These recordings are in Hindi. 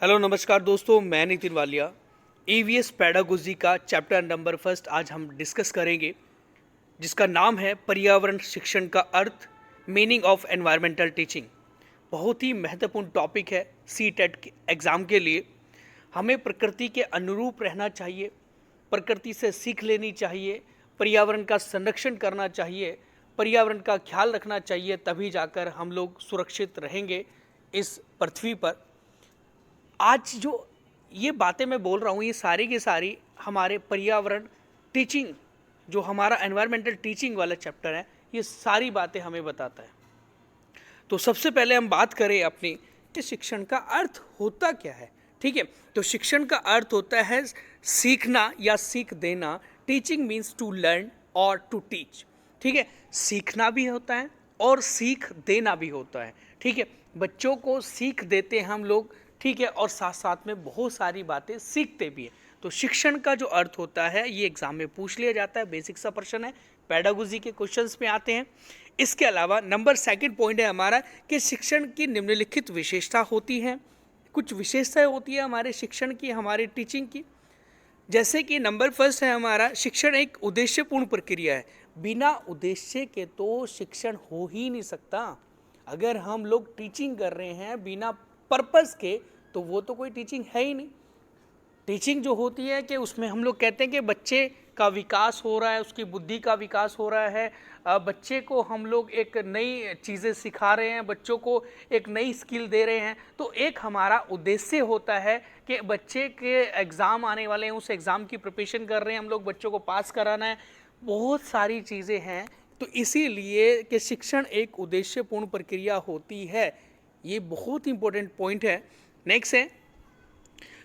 हेलो नमस्कार दोस्तों, मैं नितिन वालिया। ईवीएस पेडागोजी का चैप्टर नंबर फर्स्ट आज हम डिस्कस करेंगे, जिसका नाम है पर्यावरण शिक्षण का अर्थ, मीनिंग ऑफ एनवायरमेंटल टीचिंग। बहुत ही महत्वपूर्ण टॉपिक है सी टेट के एग्ज़ाम के लिए। हमें प्रकृति के अनुरूप रहना चाहिए, प्रकृति से सीख लेनी चाहिए, पर्यावरण का संरक्षण करना चाहिए, पर्यावरण का ख्याल रखना चाहिए, तभी जाकर हम लोग सुरक्षित रहेंगे इस पृथ्वी पर। आज जो ये बातें मैं बोल रहा हूँ, ये सारी की सारी हमारे पर्यावरण टीचिंग, जो हमारा एनवायरमेंटल टीचिंग वाला चैप्टर है, ये सारी बातें हमें बताता है। तो सबसे पहले हम बात करें अपनी कि शिक्षण का अर्थ होता क्या है। ठीक है, तो शिक्षण का अर्थ होता है सीखना या सीख देना। टीचिंग मीन्स टू लर्न और टू टीच। ठीक है, सीखना भी होता है और सीख देना भी होता है। ठीक है, बच्चों को सीख देते हैं हम लोग, ठीक है, और साथ साथ में बहुत सारी बातें सीखते भी हैं। तो शिक्षण का जो अर्थ होता है ये एग्जाम में पूछ लिया जाता है, बेसिक सा प्रश्न है, पेडागोजी के क्वेश्चंस में आते हैं। इसके अलावा नंबर सेकंड पॉइंट है हमारा कि शिक्षण की निम्नलिखित विशेषता होती है। कुछ विशेषताएं होती है हमारे शिक्षण की, हमारे टीचिंग की। जैसे कि नंबर फर्स्ट है हमारा, शिक्षण एक उद्देश्यपूर्ण प्रक्रिया है। बिना उद्देश्य के तो शिक्षण हो ही नहीं सकता। अगर हम लोग टीचिंग कर रहे हैं बिना पर्पस के, तो वो तो कोई टीचिंग है ही नहीं। टीचिंग जो होती है कि उसमें हम लोग कहते हैं कि बच्चे का विकास हो रहा है, उसकी बुद्धि का विकास हो रहा है, बच्चे को हम लोग एक नई चीज़ें सिखा रहे हैं, बच्चों को एक नई स्किल दे रहे हैं। तो एक हमारा उद्देश्य होता है कि बच्चे के एग्ज़ाम आने वाले हैं, उस एग्ज़ाम की प्रिपरेशन कर रहे हैं हम लोग, बच्चों को पास कराना है, बहुत सारी चीज़ें हैं। तो इसीलिए कि शिक्षण एक उद्देश्यपूर्ण प्रक्रिया होती है, ये बहुत इंपॉर्टेंट पॉइंट है। नेक्स्ट है,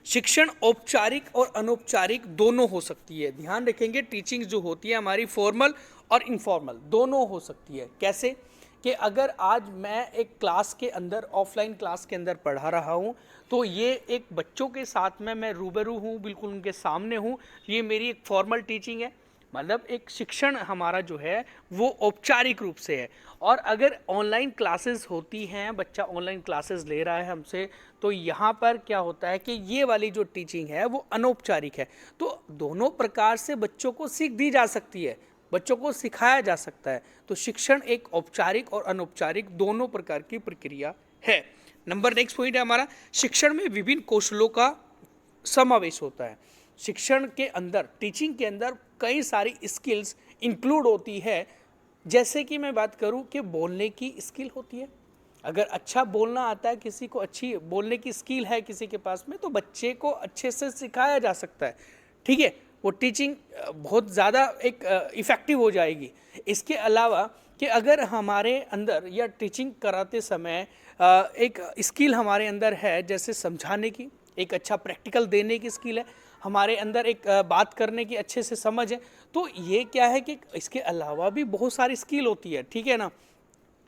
शिक्षण औपचारिक और अनौपचारिक दोनों हो सकती है। ध्यान रखेंगे, टीचिंग जो होती है हमारी फॉर्मल और इनफॉर्मल दोनों हो सकती है। कैसे कि अगर आज मैं एक क्लास के अंदर, ऑफलाइन क्लास के अंदर पढ़ा रहा हूँ, तो ये एक बच्चों के साथ में मैं रूबरू हूँ, बिल्कुल उनके सामने हूँ, ये मेरी एक फॉर्मल टीचिंग है। मतलब एक शिक्षण हमारा जो है वो औपचारिक रूप से है। और अगर ऑनलाइन क्लासेस होती हैं, बच्चा ऑनलाइन क्लासेस ले रहा है हमसे, तो यहाँ पर क्या होता है कि ये वाली जो टीचिंग है वो अनौपचारिक है। तो दोनों प्रकार से बच्चों को सीख दी जा सकती है, बच्चों को सिखाया जा सकता है। तो शिक्षण एक औपचारिक और अनौपचारिक दोनों प्रकार की प्रक्रिया है। नंबर नेक्स्ट पॉइंट है हमारा, शिक्षण में विभिन्न कौशलों का समावेश होता है। शिक्षण के अंदर, टीचिंग के अंदर कई सारी स्किल्स इंक्लूड होती है। जैसे कि मैं बात करूं कि बोलने की स्किल होती है। अगर अच्छा बोलना आता है, किसी को अच्छी बोलने की स्किल है किसी के पास में, तो बच्चे को अच्छे से सिखाया जा सकता है। ठीक है, वो टीचिंग बहुत ज़्यादा एक इफ़ेक्टिव हो जाएगी। इसके अलावा कि अगर हमारे अंदर या टीचिंग कराते समय एक स्किल हमारे अंदर है, जैसे समझाने की, एक अच्छा प्रैक्टिकल देने की स्किल है, हमारे अंदर एक बात करने की अच्छे से समझ है, तो ये क्या है कि इसके अलावा भी बहुत सारी स्किल होती है। ठीक है ना,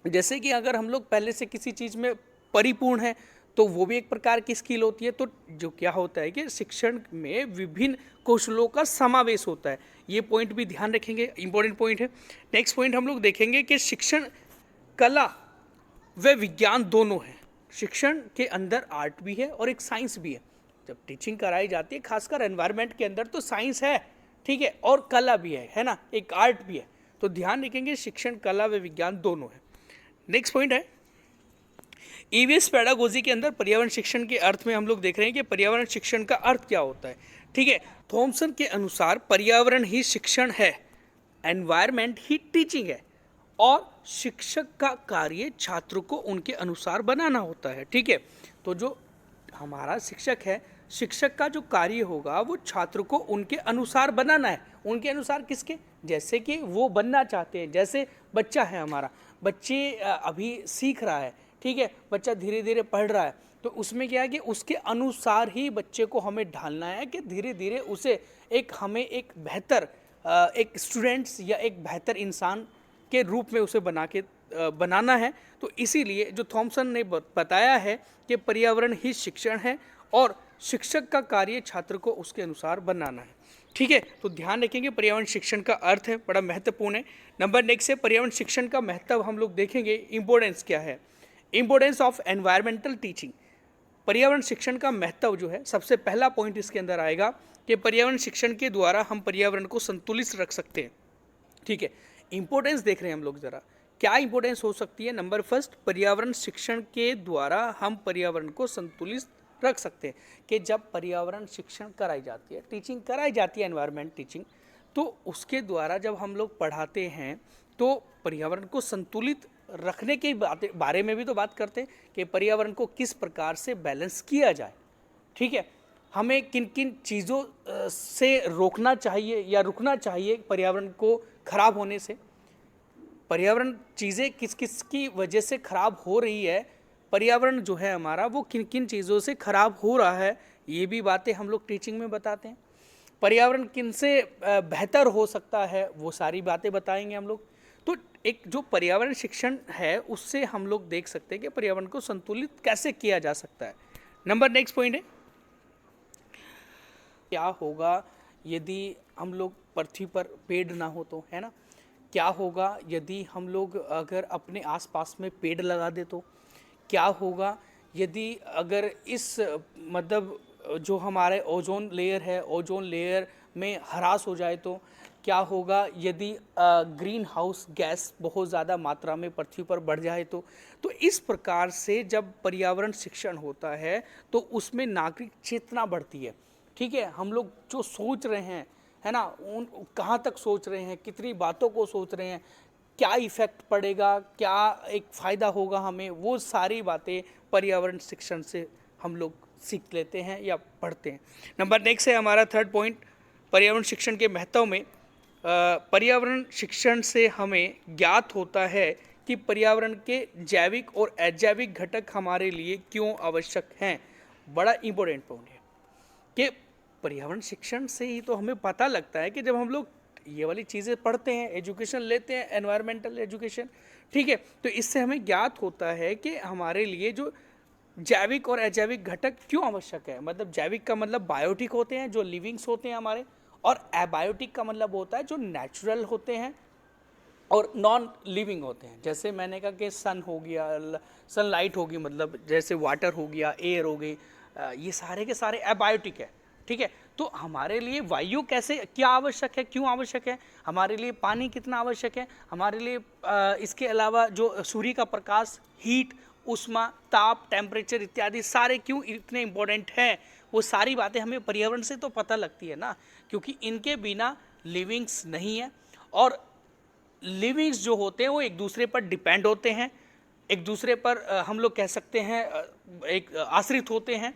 जैसे कि अगर हम लोग पहले से किसी चीज़ में परिपूर्ण है, तो वो भी एक प्रकार की स्किल होती है। तो जो क्या होता है कि शिक्षण में विभिन्न कौशलों का समावेश होता है। ये पॉइंट भी ध्यान रखेंगे, इंपॉर्टेंट पॉइंट है। नेक्स्ट पॉइंट हम लोग देखेंगे कि शिक्षण कला व विज्ञान दोनों है। शिक्षण के अंदर आर्ट भी है और एक साइंस भी है। जब टीचिंग कराई जाती है, खासकर एनवायरनमेंट के अंदर, तो साइंस है, ठीक है, और कला भी है ना, एक आर्ट भी है। तो ध्यान रखेंगे, शिक्षण कला व विज्ञान दोनों है। नेक्स्ट पॉइंट है, ईवीएस पेडागोजी के अंदर पर्यावरण शिक्षण के अर्थ में हम लोग देख रहे हैं कि पर्यावरण शिक्षण का अर्थ क्या होता है। ठीक है, थॉमसन के अनुसार पर्यावरण ही शिक्षण है, एनवायरनमेंट ही टीचिंग है, और शिक्षक का कार्य छात्र को उनके अनुसार बनाना होता है। ठीक है, तो जो हमारा शिक्षक है, शिक्षक का जो कार्य होगा वो छात्र को उनके अनुसार बनाना है। उनके अनुसार किसके? जैसे कि वो बनना चाहते हैं। जैसे बच्चा है हमारा, बच्चे अभी सीख रहा है, ठीक है, बच्चा धीरे धीरे पढ़ रहा है, तो उसमें क्या है कि उसके अनुसार ही बच्चे को हमें ढालना है कि धीरे धीरे उसे हमें एक बेहतर एक स्टूडेंट्स या एक बेहतर इंसान के रूप में उसे बनाना है। तो इसीलिए जो थॉमसन ने बताया है कि पर्यावरण ही शिक्षण है और शिक्षक का कार्य छात्र को उसके अनुसार बनाना है। ठीक है, तो ध्यान रखेंगे, पर्यावरण शिक्षण का अर्थ है, बड़ा महत्वपूर्ण है। नंबर नेक्स्ट है, पर्यावरण शिक्षण का महत्व हम लोग देखेंगे, इंपॉर्टेंस क्या है। Importance of environmental teaching. पर्यावरण शिक्षण का महत्व जो है, सबसे पहला पॉइंट इसके अंदर आएगा कि पर्यावरण शिक्षण के द्वारा हम पर्यावरण को संतुलित रख सकते हैं। ठीक है, इंपॉर्टेंस देख रहे हैं हम लोग जरा, क्या इंपॉर्टेंस हो सकती है। नंबर फर्स्ट, पर्यावरण शिक्षण के द्वारा हम पर्यावरण को संतुलित रख सकते हैं कि जब पर्यावरण शिक्षण कराई जाती है, टीचिंग कराई जाती है, एनवायरनमेंट टीचिंग, तो उसके द्वारा जब हम लोग पढ़ाते हैं तो पर्यावरण को संतुलित रखने के बारे में भी तो बात करते हैं कि पर्यावरण को किस प्रकार से बैलेंस किया जाए। ठीक है, हमें किन किन चीज़ों से रोकना चाहिए या रुकना चाहिए पर्यावरण को खराब होने से, पर्यावरण चीज़ें किस किस की वजह से खराब हो रही है, पर्यावरण जो है हमारा वो किन किन चीज़ों से खराब हो रहा है, ये भी बातें हम लोग टीचिंग में बताते हैं। पर्यावरण किन से बेहतर हो सकता है, वो सारी बातें बताएंगे हम लोग। तो एक जो पर्यावरण शिक्षण है उससे हम लोग देख सकते हैं कि पर्यावरण को संतुलित कैसे किया जा सकता है। नंबर नेक्स्ट पॉइंट है, क्या होगा यदि हम लोग पृथ्वी पर पेड़ ना हो तो, है ना। क्या होगा यदि हम लोग अगर अपने आसपास में पेड़ लगा दे तो, क्या होगा यदि अगर इस मतलब जो हमारे ओजोन लेयर है, ओजोन लेयर में ह्रास हो जाए तो, क्या होगा यदि ग्रीन हाउस गैस बहुत ज़्यादा मात्रा में पृथ्वी पर बढ़ जाए तो इस प्रकार से जब पर्यावरण शिक्षण होता है तो उसमें नागरिक चेतना बढ़ती है। ठीक है, हम लोग जो सोच रहे हैं, है ना, उन कहाँ तक सोच रहे हैं, कितनी बातों को सोच रहे हैं, क्या इफ़ेक्ट पड़ेगा, क्या एक फ़ायदा होगा हमें, वो सारी बातें पर्यावरण शिक्षण से हम लोग सीख लेते हैं या पढ़ते हैं। नंबर नेक्स्ट है हमारा थर्ड पॉइंट, पर्यावरण शिक्षण के महत्व में। पर्यावरण शिक्षण से हमें ज्ञात होता है कि पर्यावरण के जैविक और अजैविक घटक हमारे लिए क्यों आवश्यक हैं। बड़ा इंपॉर्टेंट पॉइंट है कि पर्यावरण शिक्षण से ही तो हमें पता लगता है कि जब हम लोग ये वाली चीज़ें पढ़ते हैं, एजुकेशन लेते हैं, एनवायरमेंटल एजुकेशन, ठीक है, तो इससे हमें ज्ञात होता है कि हमारे लिए जो जैविक और अजैविक घटक क्यों आवश्यक है। मतलब जैविक का मतलब बायोटिक होते हैं जो लिविंग्स होते हैं हमारे, और एबायोटिक का मतलब होता है जो नेचुरल होते हैं और नॉन लिविंग होते हैं। जैसे मैंने कहा कि सन हो गया, सनलाइट होगी, मतलब जैसे वाटर हो गया, एयर हो गई, ये सारे के सारे एबायोटिक है। ठीक है, तो हमारे लिए वायु कैसे क्या आवश्यक है, क्यों आवश्यक है, हमारे लिए पानी कितना आवश्यक है, हमारे लिए इसके अलावा जो सूर्य का प्रकाश, हीट, उष्मा, ताप, टेम्परेचर इत्यादि सारे क्यों इतने इम्पोर्टेंट हैं, वो सारी बातें हमें पर्यावरण से तो पता लगती है ना, क्योंकि इनके बिना लिविंग्स नहीं है। और लिविंग्स जो होते हैं वो एक दूसरे पर डिपेंड होते हैं, एक दूसरे पर हम लोग कह सकते हैं एक आश्रित होते हैं।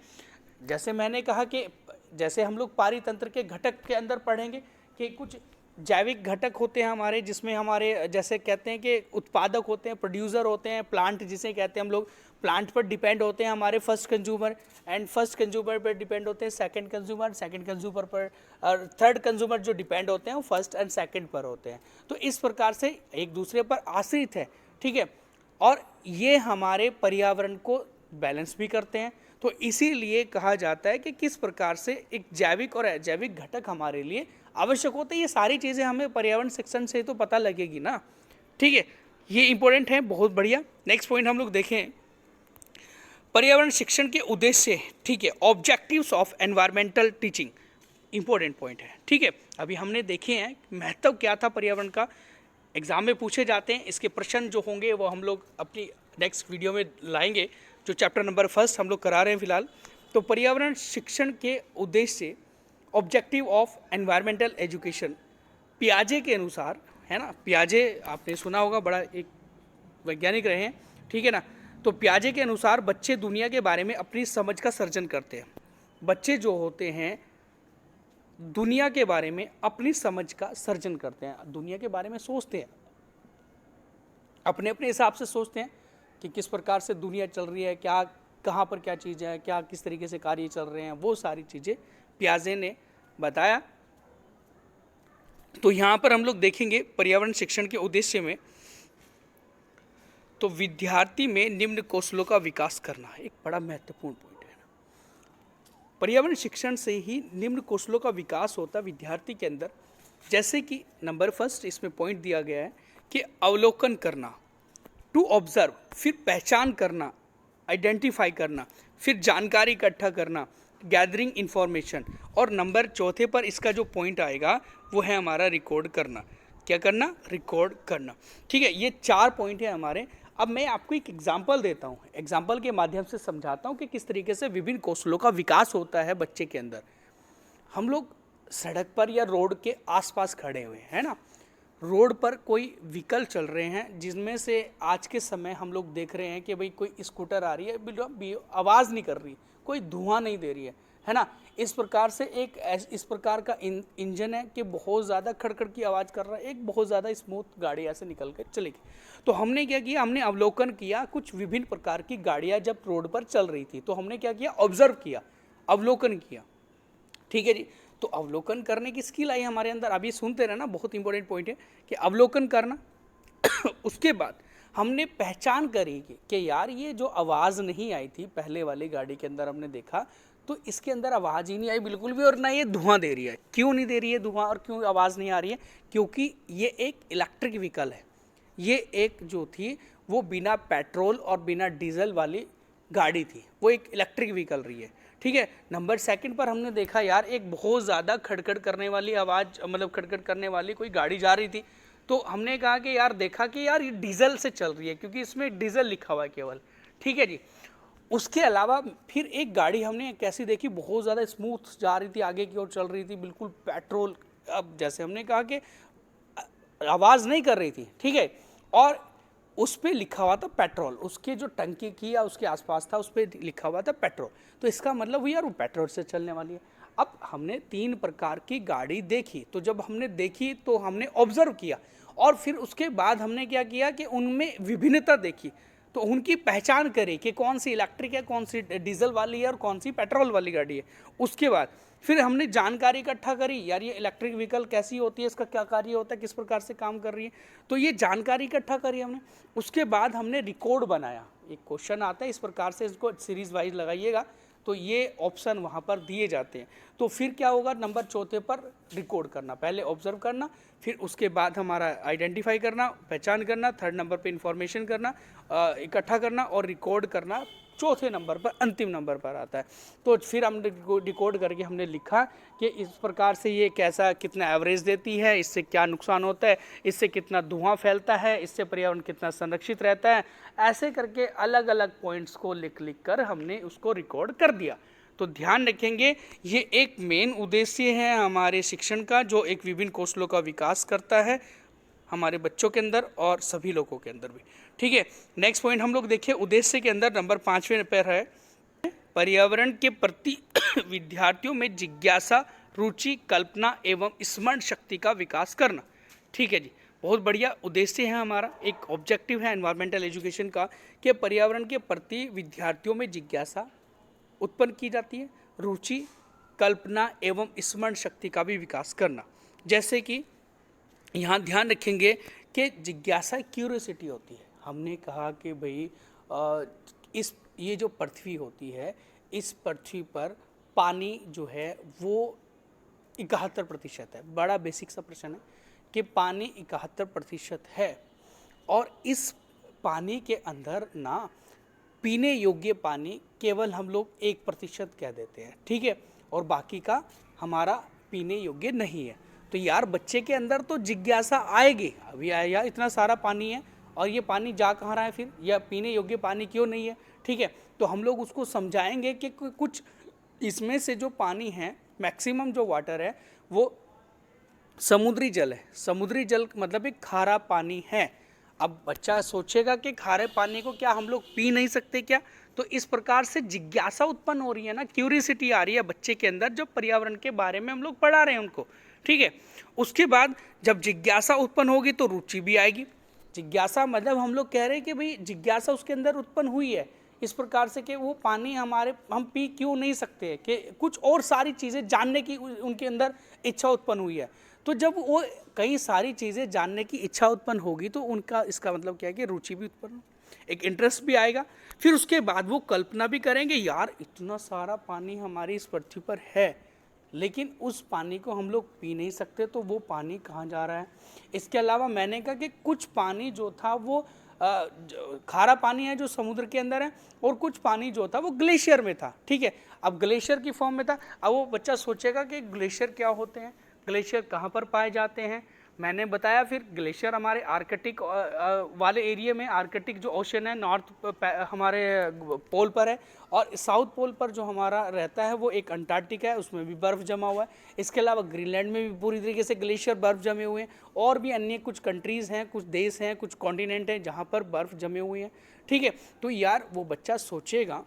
जैसे मैंने कहा कि जैसे हम लोग पारितंत्र के घटक के अंदर पढ़ेंगे कि कुछ जैविक घटक होते हैं हमारे, जिसमें हमारे जैसे कहते हैं कि उत्पादक होते हैं, प्रोड्यूसर होते हैं, प्लांट जिसे कहते हैं हम लोग, प्लांट पर डिपेंड होते हैं हमारे first consumer, and first consumer पर डिपेंड होते हैं सेकंड कंज्यूमर, सेकंड कंज्यूमर पर, और थर्ड कंज्यूमर जो डिपेंड होते हैं वो फर्स्ट एंड सेकंड पर होते हैं। तो इस प्रकार से एक दूसरे पर आश्रित है। ठीक है, और ये हमारे पर्यावरण को बैलेंस भी करते हैं। तो इसीलिए कहा जाता है कि किस प्रकार से एक जैविक और अजैविक घटक हमारे लिए आवश्यक होते हैं। ये सारी चीज़ें हमें पर्यावरण शिक्षण से तो पता लगेगी ना। ठीक है, ये इंपॉर्टेंट है, बहुत बढ़िया। नेक्स्ट पॉइंट हम लोग देखें, पर्यावरण शिक्षण के उद्देश्य। ठीक है, objectives of environmental teaching, important point है। ठीक है, अभी हमने देखे हैं महत्व क्या था पर्यावरण का, एग्जाम में पूछे जाते हैं, इसके प्रश्न जो होंगे वो हम लोग अपनी नेक्स्ट वीडियो में लाएंगे, जो चैप्टर नंबर फर्स्ट हम लोग करा रहे हैं फिलहाल। तो पर्यावरण शिक्षण के उद्देश्य, ऑब्जेक्टिव ऑफ एनवायरमेंटल एजुकेशन, पियाजे के अनुसार, है ना, पियाजे आपने सुना होगा, बड़ा एक वैज्ञानिक रहे हैं। ठीक है ना, तो पियाजे के अनुसार बच्चे दुनिया के बारे में अपनी समझ का सर्जन करते हैं। बच्चे जो होते हैं दुनिया के बारे में अपनी समझ का सर्जन करते हैं, दुनिया के बारे में सोचते हैं, अपने अपने हिसाब से सोचते हैं कि किस प्रकार से दुनिया चल रही है, क्या कहाँ पर क्या चीज़ है, क्या किस तरीके से कार्य चल रहे हैं, वो सारी चीज़ें पियाजे ने बताया। तो यहाँ पर हम लोग देखेंगे पर्यावरण शिक्षण के उद्देश्य में, तो विद्यार्थी में निम्न कौशलों का विकास करना एक बड़ा महत्वपूर्ण पॉइंट है। पर्यावरण शिक्षण से ही निम्न कौशलों का विकास होता विद्यार्थी के अंदर। जैसे कि नंबर फर्स्ट इसमें पॉइंट दिया गया है कि अवलोकन करना, टू ऑब्जर्व, फिर पहचान करना, आइडेंटिफाई करना, फिर जानकारी इकट्ठा करना, गैदरिंग इंफॉर्मेशन, और नंबर चौथे पर इसका जो पॉइंट आएगा वो है हमारा रिकॉर्ड करना। क्या करना? रिकॉर्ड करना। ठीक है, ये 4 पॉइंट है हमारे। अब मैं आपको एक एग्जाम्पल देता हूँ, एग्जाम्पल के माध्यम से समझाता हूँ कि किस तरीके से विभिन्न कौशलों का विकास होता है बच्चे के अंदर। हम लोग सड़क पर या रोड के आसपास खड़े हुए हैं ना, रोड पर कोई व्हीकल चल रहे हैं जिनमें से आज के समय हम लोग देख रहे हैं कि भाई कोई स्कूटर आ रही है, बिल्कुल आवाज़ नहीं कर रही, कोई धुआं नहीं दे रही है ना। इस प्रकार से इस प्रकार का इंजन है कि बहुत ज़्यादा खड़खड़ की आवाज़ कर रहा है, एक बहुत ज़्यादा स्मूथ गाड़ी ऐसे निकल कर चलेगी। तो हमने क्या किया, हमने अवलोकन किया कुछ विभिन्न प्रकार की गाड़ियाँ जब रोड पर चल रही थी, तो हमने क्या किया, ऑब्जर्व किया, अवलोकन किया। ठीक है जी, तो अवलोकन करने की स्किल आई हमारे अंदर। अभी सुनते रहना, बहुत इंपॉर्टेंट पॉइंट है कि अवलोकन करना। उसके बाद हमने पहचान करी कि यार ये जो आवाज़ नहीं आई थी पहले वाली गाड़ी के अंदर, हमने देखा तो इसके अंदर आवाज़ ही नहीं आई बिल्कुल भी, और ना ये धुआं दे रही है। क्यों नहीं दे रही है धुआं और क्यों आवाज़ नहीं आ रही है? क्योंकि ये एक इलेक्ट्रिक व्हीकल है। ये एक जो थी वो बिना पेट्रोल और बिना डीजल वाली गाड़ी थी, वो एक इलेक्ट्रिक व्हीकल रही है। ठीक है, नंबर सेकंड पर हमने देखा यार एक बहुत ज़्यादा खड़खड़ करने वाली आवाज़, मतलब खड़खड़ करने वाली कोई गाड़ी जा रही थी। तो हमने कहा कि यार देखा कि यार ये डीजल से चल रही है, क्योंकि इसमें डीजल लिखा हुआ है केवल। ठीक है जी, उसके अलावा फिर एक गाड़ी हमने कैसी देखी, बहुत ज़्यादा स्मूथ जा रही थी, आगे की ओर चल रही थी, बिल्कुल पेट्रोल। अब जैसे हमने कहा कि आवाज़ नहीं कर रही थी, ठीक है, और उस पर लिखा हुआ था पेट्रोल, उसके जो टंकी की या उसके आसपास था उस पर लिखा हुआ था पेट्रोल। तो इसका मतलब यार वो पेट्रोल से चलने वाली है। अब हमने 3 प्रकार की गाड़ी देखी, तो जब हमने देखी तो हमने ऑब्जर्व किया, और फिर उसके बाद हमने क्या किया कि उनमें विभिन्नता देखी, तो उनकी पहचान करी कि कौन सी इलेक्ट्रिक है, कौन सी डीजल वाली है और कौन सी पेट्रोल वाली गाड़ी है। उसके बाद फिर हमने जानकारी इकट्ठा करी, यार ये इलेक्ट्रिक व्हीकल कैसी होती है, इसका क्या कार्य होता है, किस प्रकार से काम कर रही है, तो ये जानकारी इकट्ठा करी हमने। उसके बाद हमने रिकॉर्ड बनाया। एक क्वेश्चन आता है इस प्रकार से, इसको सीरीज वाइज लगाइएगा, तो ये ऑप्शन वहाँ पर दिए जाते हैं। तो फिर क्या होगा, नंबर चौथे पर रिकॉर्ड करना, पहले ऑब्जर्व करना, फिर उसके बाद हमारा आइडेंटिफाई करना, पहचान करना, थर्ड नंबर पे इंफॉर्मेशन करना, इकट्ठा करना, और रिकॉर्ड करना चौथे नंबर पर, अंतिम नंबर पर आता है। तो फिर हम रिकॉर्ड करके हमने लिखा कि इस प्रकार से ये कैसा, कितना एवरेज देती है, इससे क्या नुकसान होता है, इससे कितना धुआं फैलता है, इससे पर्यावरण कितना संरक्षित रहता है, ऐसे करके अलग अलग पॉइंट्स को लिख कर हमने उसको रिकॉर्ड कर दिया। तो ध्यान रखेंगे, ये एक मेन उद्देश्य है हमारे शिक्षण का, जो एक विभिन्न कौशलों का विकास करता है हमारे बच्चों के अंदर और सभी लोगों के अंदर भी। ठीक है, नेक्स्ट पॉइंट हम लोग देखिए, उद्देश्य के अंदर नंबर 5वें पर है पर्यावरण के प्रति विद्यार्थियों में जिज्ञासा, रुचि, कल्पना एवं स्मरण शक्ति का विकास करना। ठीक है जी, बहुत बढ़िया उद्देश्य है हमारा, एक ऑब्जेक्टिव है एनवायरमेंटल एजुकेशन का कि पर्यावरण के प्रति विद्यार्थियों में जिज्ञासा उत्पन्न की जाती है, रुचि, कल्पना एवं स्मरण शक्ति का भी विकास करना। जैसे कि यहाँ ध्यान रखेंगे कि जिज्ञासा क्यूरियोसिटी होती है। हमने कहा कि भाई ये जो पृथ्वी होती है, इस पृथ्वी पर पानी जो है वो 71% है। बड़ा बेसिक सा प्रश्न है कि पानी 71% है, और इस पानी के अंदर ना पीने योग्य पानी केवल हम लोग 1% कह देते हैं, ठीक है, और बाकी का हमारा पीने योग्य नहीं है। तो यार बच्चे के अंदर तो जिज्ञासा आएगी, अभी आया इतना सारा पानी है और ये पानी जा कहाँ रहा है फिर, या पीने योग्य पानी क्यों नहीं है, ठीक है। तो हम लोग उसको समझाएंगे कि कुछ इसमें से जो पानी है, मैक्सिमम जो वाटर है वो समुद्री जल है। समुद्री जल मतलब एक खारा पानी है। अब बच्चा सोचेगा कि खारे पानी को क्या हम लोग पी नहीं सकते क्या? तो इस प्रकार से जिज्ञासा उत्पन्न हो रही है ना, क्यूरियोसिटी आ रही है बच्चे के अंदर, जो पर्यावरण के बारे में हम लोग पढ़ा रहे हैं उनको, ठीक है। उसके बाद जब जिज्ञासा उत्पन्न होगी तो रुचि भी आएगी। जिज्ञासा मतलब हम लोग कह रहे हैं कि भाई जिज्ञासा उसके अंदर उत्पन्न हुई है इस प्रकार से कि वो पानी हम पी क्यों नहीं सकते, कि कुछ और सारी चीज़ें जानने की उनके अंदर इच्छा उत्पन्न हुई है। तो जब वो कई सारी चीज़ें जानने की इच्छा उत्पन्न होगी तो उनका इसका मतलब क्या है कि रुचि भी उत्पन्न, एक इंटरेस्ट भी आएगा। फिर उसके बाद वो कल्पना भी करेंगे, यार इतना सारा पानी हमारी इस पृथ्वी पर है, लेकिन उस पानी को हम लोग पी नहीं सकते, तो वो पानी कहाँ जा रहा है। इसके अलावा मैंने कहा कि कुछ पानी जो था वो खारा पानी है जो समुद्र के अंदर है, और कुछ पानी जो था वो ग्लेशियर में था। ठीक है, अब ग्लेशियर की फॉर्म में था। अब वो बच्चा सोचेगा कि ग्लेशियर क्या होते हैं, ग्लेशियर कहाँ पर पाए जाते हैं। मैंने बताया फिर ग्लेशियर हमारे आर्कटिक वाले एरिया में, आर्कटिक जो ओशन है नॉर्थ हमारे पोल पर है, और साउथ पोल पर जो हमारा रहता है वो एक अंटार्कटिका है, उसमें भी बर्फ़ जमा हुआ है। इसके अलावा ग्रीनलैंड में भी पूरी तरीके से ग्लेशियर बर्फ़ जमे हुए हैं, और भी अन्य कुछ कंट्रीज़ हैं, कुछ देश हैं, कुछ कॉन्टिनेंट हैं जहाँ पर बर्फ़ जमे हुए हैं। ठीक है, तो यार वो बच्चा सोचेगा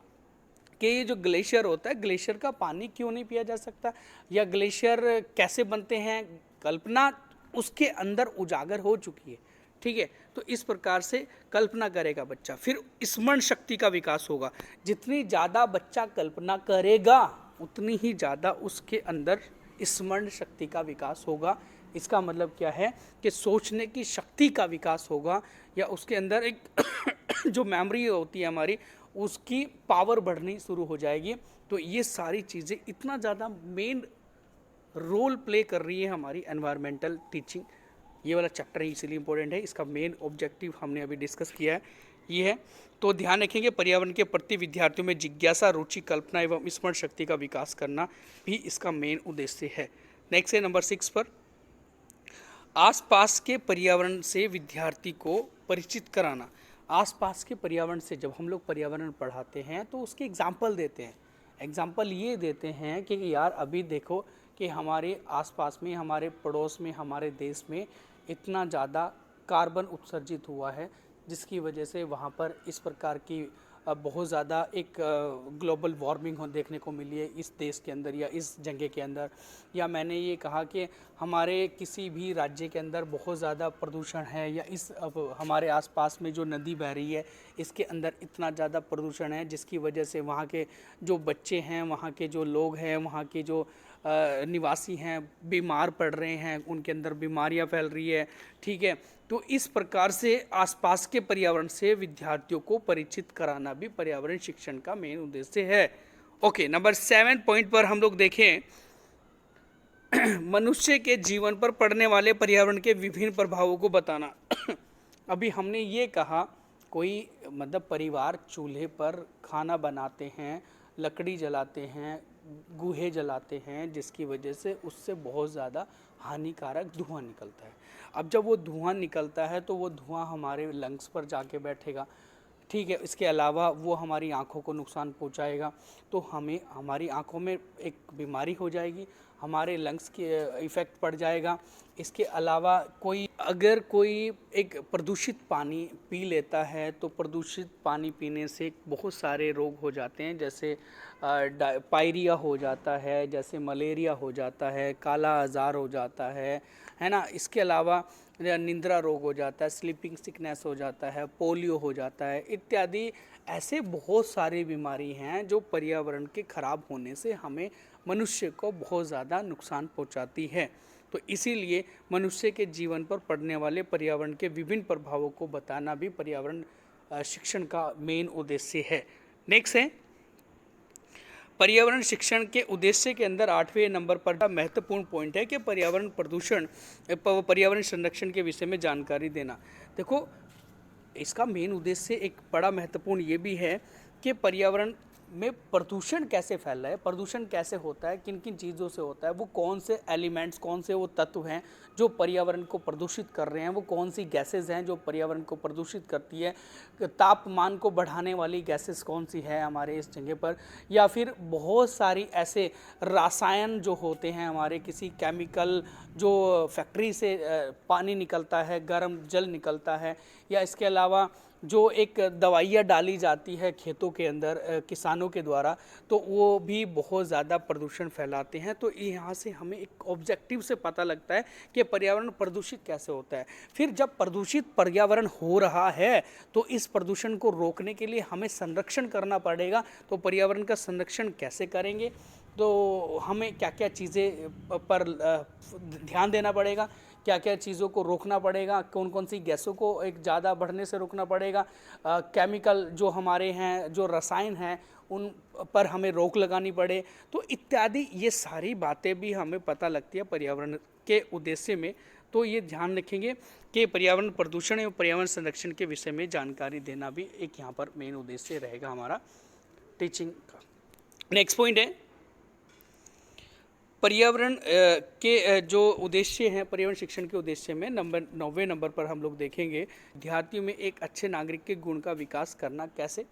कि ये जो ग्लेशियर होता है, ग्लेशियर का पानी क्यों नहीं पिया जा सकता, या ग्लेशियर कैसे बनते हैं, कल्पना उसके अंदर उजागर हो चुकी है। ठीक है, तो इस प्रकार से कल्पना करेगा बच्चा, फिर स्मरण शक्ति का विकास होगा। जितनी ज़्यादा बच्चा कल्पना करेगा उतनी ही ज़्यादा उसके अंदर स्मरण शक्ति का विकास होगा। इसका मतलब क्या है कि सोचने की शक्ति का विकास होगा, या उसके अंदर एक जो मेमोरी होती है हमारी, उसकी पावर बढ़नी शुरू हो जाएगी। तो ये सारी चीज़ें इतना ज़्यादा मेन रोल प्ले कर रही है हमारी एनवायरमेंटल टीचिंग। ये वाला चैप्टर ही इसीलिए इम्पोर्टेंट है, इसका मेन ऑब्जेक्टिव हमने अभी डिस्कस किया है, ये है। तो ध्यान रखेंगे, पर्यावरण के प्रति विद्यार्थियों में जिज्ञासा, रुचि, कल्पना एवं स्मरण शक्ति का विकास करना भी इसका मेन उद्देश्य है। नेक्स्ट है नंबर 6 पर, आसपास के पर्यावरण से विद्यार्थी को परिचित कराना। आसपास के पर्यावरण से जब हम लोग पर्यावरण पढ़ाते हैं तो उसके एग्जाम्पल देते हैं। एग्जाम्पल ये देते हैं कि यार अभी देखो कि हमारे आसपास में, हमारे पड़ोस में, हमारे देश में इतना ज़्यादा कार्बन उत्सर्जित हुआ है, जिसकी वजह से वहाँ पर इस प्रकार की बहुत ज़्यादा एक ग्लोबल वार्मिंग हो देखने को मिली है इस देश के अंदर या इस जगह के अंदर। या मैंने ये कहा कि हमारे किसी भी राज्य के अंदर बहुत ज़्यादा प्रदूषण है, या इस अब हमारे आसपास में जो नदी बह रही है इसके अंदर इतना ज़्यादा प्रदूषण है, जिसकी वजह से वहाँ के जो बच्चे हैं, वहाँ के जो लोग हैं, वहाँ के जो निवासी हैं बीमार पड़ रहे हैं, उनके अंदर बीमारियां फैल रही है। ठीक है, तो इस प्रकार से आसपास के पर्यावरण से विद्यार्थियों को परिचित कराना भी पर्यावरण शिक्षण का मेन उद्देश्य है। ओके, नंबर 7 पॉइंट पर हम लोग देखें, मनुष्य के जीवन पर पड़ने वाले पर्यावरण के विभिन्न प्रभावों को बताना। अभी हमने ये कहा, कोई मतलब परिवार चूल्हे पर खाना बनाते हैं, लकड़ी जलाते हैं, गूहे जलाते हैं, जिसकी वजह से उससे बहुत ज़्यादा हानिकारक धुआं निकलता है। अब जब वो धुआं निकलता है तो वो धुआं हमारे लंग्स पर जाके बैठेगा। ठीक है, इसके अलावा वो हमारी आँखों को नुकसान पहुंचाएगा, तो हमें हमारी आँखों में एक बीमारी हो जाएगी, हमारे लंग्स के इफ़ेक्ट पड़ जाएगा। इसके अलावा अगर कोई एक प्रदूषित पानी पी लेता है तो प्रदूषित पानी पीने से बहुत सारे रोग हो जाते हैं, जैसे पायरिया हो जाता है, जैसे मलेरिया हो जाता है, काला आज़ार हो जाता है ना। इसके अलावा निंद्रा रोग हो जाता है, स्लीपिंग सिकनेस हो जाता है, पोलियो हो जाता है, इत्यादि ऐसे बहुत सारी बीमारी हैं जो पर्यावरण के खराब होने से हमें मनुष्य को बहुत ज़्यादा नुकसान पहुंचाती है। तो इसीलिए मनुष्य के जीवन पर पड़ने वाले पर्यावरण के विभिन्न प्रभावों को बताना भी पर्यावरण शिक्षण का मेन उद्देश्य है। नेक्स्ट है, पर्यावरण शिक्षण के उद्देश्य के अंदर 8वें नंबर पर का महत्वपूर्ण पॉइंट है कि पर्यावरण प्रदूषण, पर्यावरण संरक्षण के विषय में जानकारी देना। देखो, इसका मेन उद्देश्य एक बड़ा महत्वपूर्ण ये भी है कि पर्यावरण में प्रदूषण कैसे फैल रहा है, प्रदूषण कैसे होता है, किन किन चीज़ों से होता है, वो कौन से एलिमेंट्स, कौन से वो तत्व हैं जो पर्यावरण को प्रदूषित कर रहे हैं, वो कौन सी गैसेस हैं जो पर्यावरण को प्रदूषित करती है, तापमान को बढ़ाने वाली गैसेस कौन सी है हमारे इस जगह पर, या फिर बहुत सारी ऐसे रसायन जो होते हैं हमारे, किसी केमिकल जो फैक्ट्री से पानी निकलता है, गर्म जल निकलता है, या इसके अलावा जो एक दवाइयाँ डाली जाती है खेतों के अंदर किसानों के द्वारा, तो वो भी बहुत ज़्यादा प्रदूषण फैलाते हैं। तो यहाँ से हमें एक ऑब्जेक्टिव से पता लगता है कि पर्यावरण प्रदूषित कैसे होता है। फिर जब प्रदूषित पर्यावरण हो रहा है तो इस प्रदूषण को रोकने के लिए हमें संरक्षण करना पड़ेगा। तो पर्यावरण का संरक्षण कैसे करेंगे, तो हमें क्या क्या चीज़ें पर ध्यान देना पड़ेगा, क्या क्या चीज़ों को रोकना पड़ेगा, कौन कौन सी गैसों को एक ज़्यादा बढ़ने से रोकना पड़ेगा, केमिकल जो हमारे हैं, जो रसायन हैं, उन पर हमें रोक लगानी पड़े, तो इत्यादि ये सारी बातें भी हमें पता लगती है पर्यावरण के उद्देश्य में। तो ये ध्यान रखेंगे कि पर्यावरण प्रदूषण एवं पर्यावरण संरक्षण के विषय में जानकारी देना भी एक यहाँ पर मेन उद्देश्य रहेगा हमारा टीचिंग का। नेक्स्ट पॉइंट है पर्यावरण के जो उद्देश्य हैं, पर्यावरण शिक्षण के उद्देश्य में 9वें नंबर पर हम लोग देखेंगे विद्यार्थियों में एक अच्छे नागरिक के गुण का विकास करना कैसे।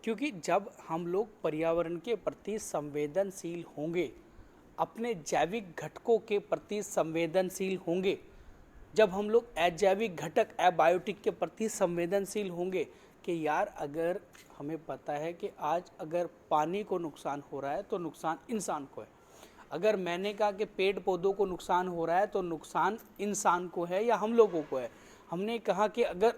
क्योंकि जब हम लोग पर्यावरण के प्रति संवेदनशील होंगे, अपने जैविक घटकों के प्रति संवेदनशील होंगे, जब हम लोग अजैविक घटक एबायोटिक के प्रति संवेदनशील होंगे कि यार अगर हमें पता है कि आज अगर पानी को नुकसान हो रहा है तो नुकसान इंसान को है, अगर मैंने कहा कि पेड़ पौधों को नुकसान हो रहा है तो नुकसान इंसान को है या हम लोगों को है। हमने कहा कि अगर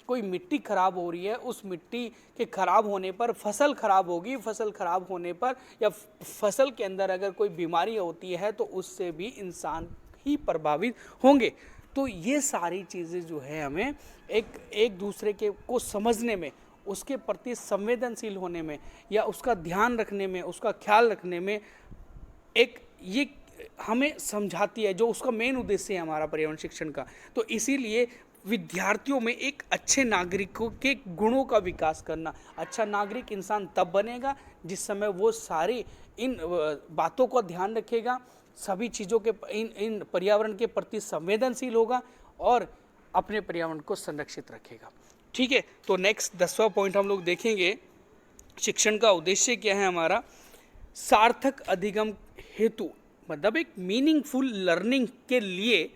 कोई मिट्टी खराब हो रही है, उस मिट्टी के खराब होने पर फसल खराब होगी, फसल खराब होने पर या फसल के अंदर अगर कोई बीमारी होती है तो उससे भी इंसान ही प्रभावित होंगे। तो ये सारी चीज़ें जो है हमें एक दूसरे के को समझने में, उसके प्रति संवेदनशील होने में या उसका ध्यान रखने में, उसका ख्याल रखने में एक ये हमें समझाती है, जो उसका मेन उद्देश्य है हमारा पर्यावरण शिक्षण का। तो इसीलिए विद्यार्थियों में एक अच्छे नागरिकों के गुणों का विकास करना। अच्छा नागरिक इंसान तब बनेगा जिस समय वो सारी इन बातों का ध्यान रखेगा, सभी चीज़ों के इन पर्यावरण के प्रति संवेदनशील होगा और अपने पर्यावरण को संरक्षित रखेगा। ठीक है, तो नेक्स्ट 10वां पॉइंट हम लोग देखेंगे शिक्षण का उद्देश्य क्या है हमारा। सार्थक अधिगम हेतु, मतलब एक मीनिंगफुल लर्निंग के लिए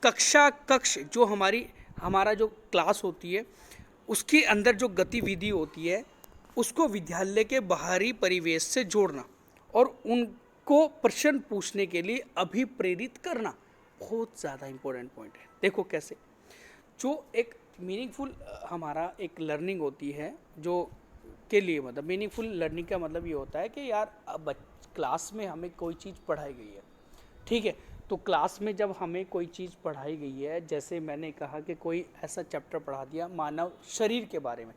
कक्ष जो हमारा जो क्लास होती है उसके अंदर जो गतिविधि होती है उसको विद्यालय के बाहरी परिवेश से जोड़ना और उनको प्रश्न पूछने के लिए अभिप्रेरित करना बहुत ज़्यादा इम्पोर्टेंट पॉइंट है। देखो कैसे, जो एक मीनिंगफुल हमारा एक लर्निंग होती है जो के लिए, मतलब मीनिंगफुल लर्निंग का मतलब ये होता है कि यार अब क्लास में हमें कोई चीज़ पढ़ाई गई है, ठीक है, तो क्लास में जब हमें कोई चीज़ पढ़ाई गई है, जैसे मैंने कहा कि कोई ऐसा चैप्टर पढ़ा दिया मानव शरीर के बारे में,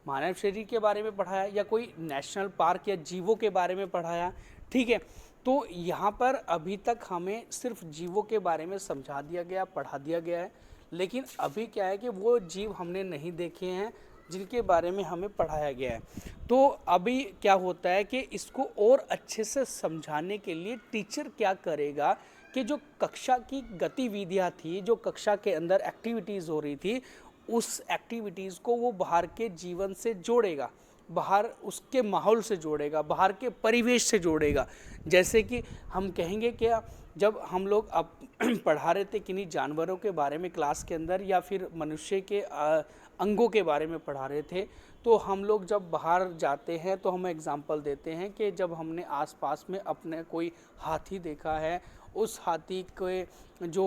मानव शरीर के बारे में पढ़ाया या कोई नेशनल पार्क या जीवों के बारे में पढ़ाया, ठीक है, तो यहाँ पर अभी तक हमें सिर्फ जीवों के बारे में समझा दिया गया, पढ़ा दिया गया है। लेकिन अभी क्या है कि वो जीव हमने नहीं देखे हैं जिनके बारे में हमें पढ़ाया गया है। तो अभी क्या होता है कि इसको और अच्छे से समझाने के लिए टीचर क्या करेगा कि जो कक्षा की गतिविधियाँ थी, जो कक्षा के अंदर एक्टिविटीज़ हो रही थी, उस एक्टिविटीज़ को वो बाहर के जीवन से जोड़ेगा, बाहर उसके माहौल से जोड़ेगा, बाहर के परिवेश से जोड़ेगा। जैसे कि हम कहेंगे क्या, जब हम लोग अब पढ़ा रहे थे किन्हीं जानवरों के बारे में क्लास के अंदर या फिर मनुष्य के अंगों के बारे में पढ़ा रहे थे, तो हम लोग जब बाहर जाते हैं तो हम एग्जांपल देते हैं कि जब हमने आसपास में अपने कोई हाथी देखा है, उस हाथी के जो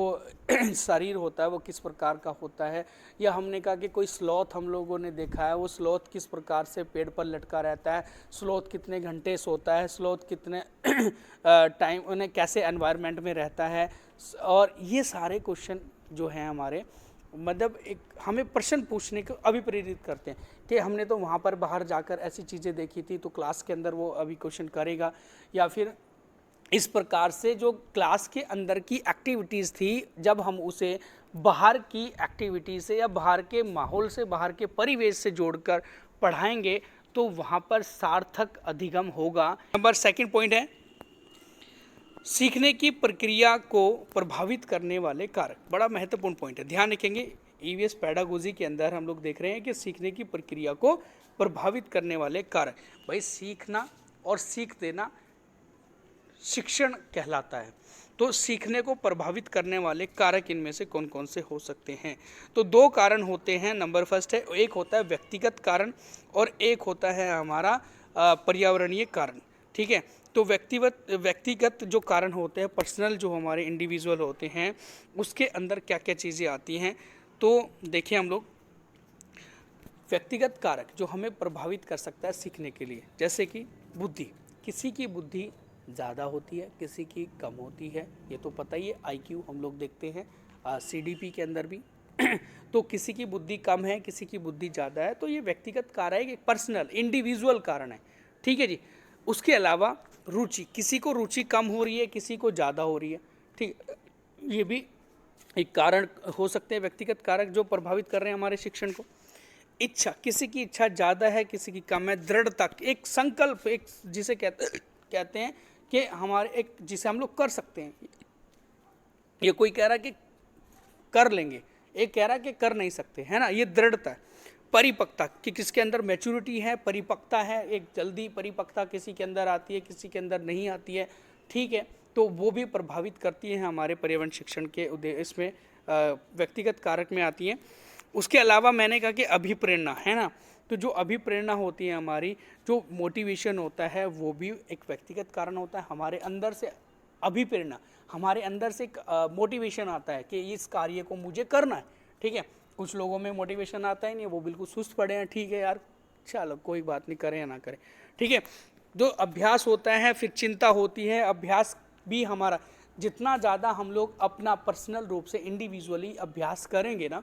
शरीर होता है वो किस प्रकार का होता है, या हमने कहा कि कोई स्लॉथ हम लोगों ने देखा है, वो स्लॉथ किस प्रकार से पेड़ पर लटका रहता है, स्लॉथ कितने घंटे सोता है, स्लॉथ कितने टाइम उन्हें कैसे एनवायरनमेंट में रहता है। और ये सारे क्वेश्चन जो हैं हमारे, मतलब एक हमें प्रश्न पूछने को अभिप्रेरित करते हैं कि हमने तो वहाँ पर बाहर जाकर ऐसी चीज़ें देखी थी, तो क्लास के अंदर वो अभी क्वेश्चन करेगा। या फिर इस प्रकार से जो क्लास के अंदर की एक्टिविटीज़ थी, जब हम उसे बाहर की एक्टिविटी से या बाहर के माहौल से, बाहर के परिवेश से जोड़कर पढ़ाएंगे तो वहाँ पर सार्थक अधिगम होगा। नंबर 2 पॉइंट है सीखने की प्रक्रिया को प्रभावित करने वाले कारक। बड़ा महत्वपूर्ण पॉइंट है, ध्यान रखेंगे। ईवीएस पेडागोजी के अंदर हम लोग देख रहे हैं कि सीखने की प्रक्रिया को प्रभावित करने वाले कारक। भाई सीखना और सीख देना शिक्षण कहलाता है। तो सीखने को प्रभावित करने वाले कारक इनमें से कौन कौन से हो सकते हैं? तो 2 कारण होते हैं। नंबर फर्स्ट है, एक होता है व्यक्तिगत कारण और एक होता है हमारा पर्यावरणीय कारण। ठीक है, तो व्यक्तिगत जो कारण होते हैं, पर्सनल जो हमारे इंडिविजुअल होते हैं, उसके अंदर क्या क्या चीज़ें आती हैं। तो देखिए हम लोग व्यक्तिगत कारक जो हमें प्रभावित कर सकता है सीखने के लिए, जैसे कि बुद्धि। किसी की बुद्धि ज़्यादा होती है, किसी की कम होती है, ये तो पता ही है। आईक्यू हम लोग देखते हैं सीडीपी के अंदर भी तो किसी की बुद्धि कम है, किसी की बुद्धि ज़्यादा है, तो ये व्यक्तिगत कारण है, एक पर्सनल इंडिविजुअल कारण है। ठीक है जी। उसके अलावा रुचि, किसी को रुचि कम हो रही है, किसी को ज़्यादा हो रही है। ठीक, ये भी एक कारण हो सकते हैं व्यक्तिगत कारक जो प्रभावित कर रहे हैं हमारे शिक्षण को। इच्छा, किसी की इच्छा ज़्यादा है, किसी की कम है। दृढ़ता, एक संकल्प, एक जिसे कहते हैं कि हमारे एक जिसे हम लोग कर सकते हैं। ये कोई कह रहा है कि कर लेंगे, एक कह रहा है कि कर नहीं सकते, है ना, ये दृढ़ता है। परिपक्वता, कि किसके अंदर मैच्योरिटी है, परिपक्वता है, एक जल्दी परिपक्वता किसी के अंदर आती है, किसी के अंदर नहीं आती है, ठीक है, तो वो भी प्रभावित करती है हमारे पर्यावरण शिक्षण के इसमें व्यक्तिगत कारक में आती है। उसके अलावा मैंने कहा कि अभिप्रेरणा, है ना, तो जो अभिप्रेरणा होती है हमारी, जो मोटिवेशन होता है, वो भी एक व्यक्तिगत कारण होता है। हमारे अंदर से अभिप्रेरणा, हमारे अंदर से एक मोटिवेशन आता है कि इस कार्य को मुझे करना है, ठीक है। कुछ लोगों में मोटिवेशन आता ही नहीं, वो बिल्कुल सुस्त पड़े हैं, ठीक है यार चलो कोई बात नहीं, करें या ना करें, ठीक है। जो अभ्यास होता है, फिर चिंता होती है। अभ्यास भी हमारा जितना ज़्यादा हम लोग अपना पर्सनल रूप से इंडिविजुअली अभ्यास करेंगे ना,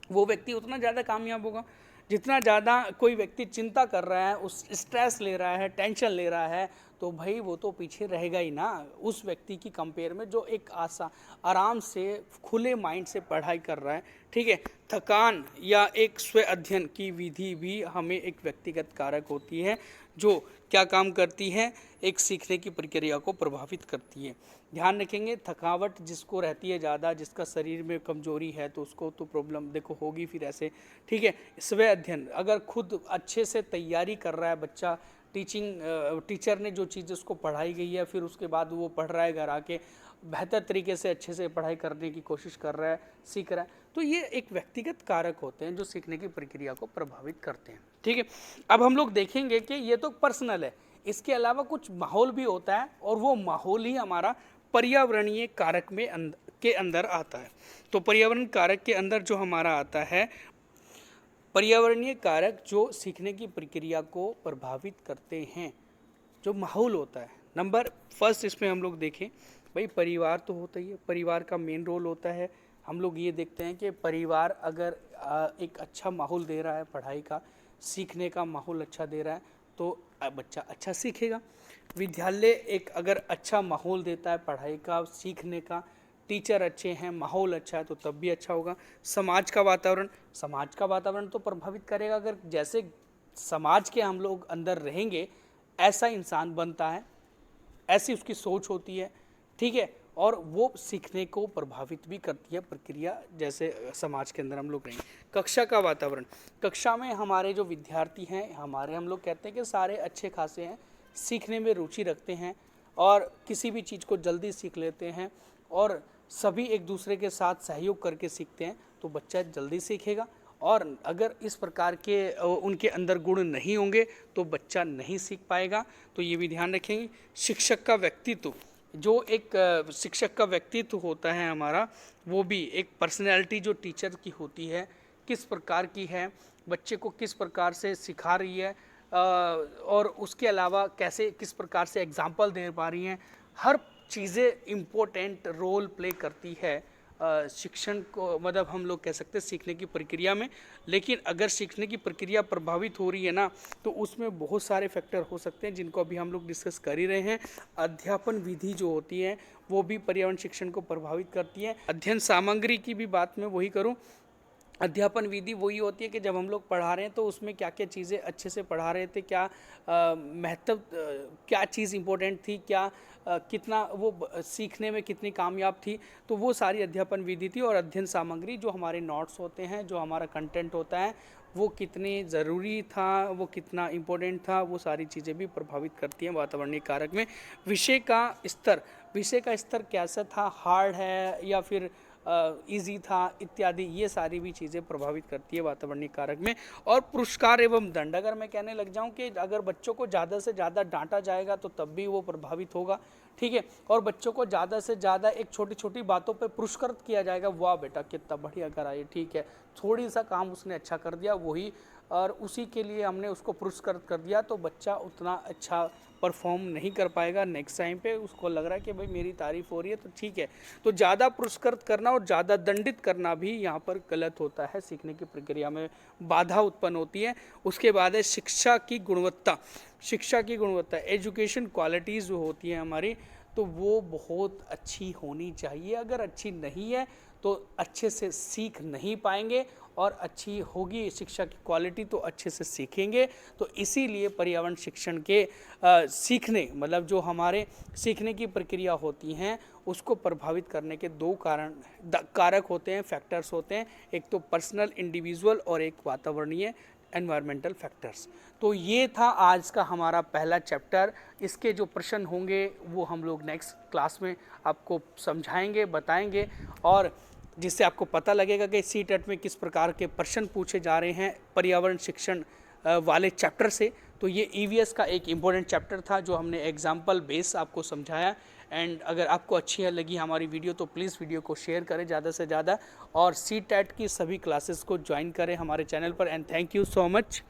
वो व्यक्ति उतना ज़्यादा कामयाब होगा। जितना ज़्यादा कोई व्यक्ति चिंता कर रहा है, उस स्ट्रेस ले रहा है, टेंशन ले रहा है, तो भाई वो तो पीछे रहेगा ही ना उस व्यक्ति की कंपेयर में जो एक आराम से खुले माइंड से पढ़ाई कर रहा है, ठीक है। थकान या एक स्व अध्ययन की विधि भी हमें एक व्यक्तिगत कारक होती है, जो क्या काम करती है, एक सीखने की प्रक्रिया को प्रभावित करती है। ध्यान रखेंगे, थकावट जिसको रहती है ज़्यादा, जिसका शरीर में कमजोरी है, तो उसको तो प्रॉब्लम देखो होगी फिर ऐसे, ठीक है। स्व अध्ययन, अगर खुद अच्छे से तैयारी कर रहा है बच्चा, टीचर ने जो चीज़ उसको पढ़ाई गई है, फिर उसके बाद वो पढ़ रहा है घर आके, बेहतर तरीके से अच्छे से पढ़ाई करने की कोशिश कर रहा है, सीख रहा है, तो ये एक व्यक्तिगत कारक होते हैं जो सीखने की प्रक्रिया को प्रभावित करते हैं, ठीक है। अब हम लोग देखेंगे कि ये तो पर्सनल है, इसके अलावा कुछ माहौल भी होता है, और वो माहौल ही हमारा पर्यावरणीय कारक में के अंदर आता है। तो पर्यावरण कारक के अंदर जो हमारा आता है, पर्यावरणीय कारक जो सीखने की प्रक्रिया को प्रभावित करते हैं, जो माहौल होता है। नंबर फर्स्ट इसमें हम लोग देखें, भाई परिवार तो होता ही है, परिवार का मेन रोल होता है। हम लोग ये देखते हैं कि परिवार अगर एक अच्छा माहौल दे रहा है पढ़ाई का, सीखने का माहौल अच्छा दे रहा है, तो बच्चा अच्छा सीखेगा। विद्यालय एक अगर अच्छा माहौल देता है पढ़ाई का, सीखने का, टीचर अच्छे हैं, माहौल अच्छा है, तो तब भी अच्छा होगा। समाज का वातावरण तो प्रभावित करेगा। अगर जैसे समाज के हम लोग अंदर रहेंगे, ऐसा इंसान बनता है, ऐसी उसकी सोच होती है, ठीक है, और वो सीखने को प्रभावित भी करती है प्रक्रिया, जैसे समाज के अंदर हम लोग रहेंगे। कक्षा का वातावरण, कक्षा में हमारे जो विद्यार्थी हैं, हम लोग कहते हैं कि सारे अच्छे खासे हैं, सीखने में रुचि रखते हैं, और किसी भी चीज़ को जल्दी सीख लेते हैं, और सभी एक दूसरे के साथ सहयोग करके सीखते हैं, तो बच्चा जल्दी सीखेगा। और अगर इस प्रकार के उनके अंदर गुण नहीं होंगे, तो बच्चा नहीं सीख पाएगा। तो ये भी ध्यान रखेंगे। शिक्षक का व्यक्तित्व, जो एक शिक्षक का व्यक्तित्व होता है हमारा, वो भी एक पर्सनैलिटी जो टीचर की होती है, किस प्रकार की है, बच्चे को किस प्रकार से सिखा रही है, और उसके अलावा कैसे किस प्रकार से एग्जाम्पल दे पा रही हैं, हर चीज़ें इम्पोर्टेंट रोल प्ले करती है शिक्षण को, मतलब हम लोग कह सकते हैं सीखने की प्रक्रिया में। लेकिन अगर सीखने की प्रक्रिया प्रभावित हो रही है ना, तो उसमें बहुत सारे फैक्टर हो सकते हैं, जिनको अभी हम लोग डिस्कस कर ही रहे हैं। अध्यापन विधि जो होती है, वो भी पर्यावरण शिक्षण को प्रभावित करती है। अध्ययन सामग्री की भी बात मैं वही करूँ, अध्यापन विधि वही होती है कि जब हम लोग पढ़ा रहे हैं, तो उसमें क्या क्या चीज़ें अच्छे से पढ़ा रहे थे, क्या महत्व, क्या चीज़ इम्पोर्टेंट थी, क्या कितना वो सीखने में कितनी कामयाब थी, तो वो सारी अध्यापन विधि थी। और अध्ययन सामग्री, जो हमारे नोट्स होते हैं, जो हमारा कंटेंट होता है, वो कितनी ज़रूरी था, वो कितना इम्पोर्टेंट था, वो सारी चीज़ें भी प्रभावित करती हैं वातावरणीय कारक में। विषय का स्तर कैसा था, हार्ड है या फिर इजी था, इत्यादि, ये सारी भी चीज़ें प्रभावित करती है वातावरणीय कारक में। और पुरस्कार एवं दंड, अगर मैं कहने लग जाऊं कि अगर बच्चों को ज़्यादा से ज़्यादा डांटा जाएगा, तो तब भी वो प्रभावित होगा, ठीक है। और बच्चों को ज़्यादा से ज़्यादा एक छोटी छोटी बातों पे पुरस्कृत किया जाएगा, वाह बेटा कितना बढ़िया करा ये, ठीक है, थोड़ी सा काम उसने अच्छा कर दिया, वही और उसी के लिए हमने उसको पुरस्कृत कर दिया, तो बच्चा उतना अच्छा परफॉर्म नहीं कर पाएगा। नेक्स्ट टाइम पे उसको लग रहा है कि भाई मेरी तारीफ हो रही है, तो ठीक है। तो ज़्यादा पुरस्कृत करना और ज़्यादा दंडित करना भी यहाँ पर गलत होता है, सीखने की प्रक्रिया में बाधा उत्पन्न होती है। उसके बाद है शिक्षा की गुणवत्ता, एजुकेशन क्वालिटीज़ जो होती हैं हमारी, तो वो बहुत अच्छी होनी चाहिए। अगर अच्छी नहीं है, तो अच्छे से सीख नहीं पाएंगे, और अच्छी होगी शिक्षा की क्वालिटी तो अच्छे से सीखेंगे। तो इसीलिए पर्यावरण शिक्षण के सीखने मतलब जो हमारे सीखने की प्रक्रिया होती हैं उसको प्रभावित करने के दो कारक होते हैं, फैक्टर्स होते हैं, एक तो पर्सनल इंडिविजुअल और एक वातावरणीय एनवायरमेंटल फैक्टर्स। तो ये था आज का हमारा पहला चैप्टर। इसके जो प्रश्न होंगे वो हम लोग नेक्स्ट क्लास में आपको समझाएंगे, बताएंगे, और जिससे आपको पता लगेगा कि सीटेट में किस प्रकार के प्रश्न पूछे जा रहे हैं पर्यावरण शिक्षण वाले चैप्टर से। तो ये ईवीएस का एक इम्पोर्टेंट चैप्टर था जो हमने एग्जाम्पल बेस आपको समझाया। एंड अगर आपको अच्छी लगी हमारी वीडियो तो प्लीज़ वीडियो को शेयर करें ज़्यादा से ज़्यादा, और सीटेट की सभी क्लासेस को ज्वाइन करें हमारे चैनल पर। And thank you so much.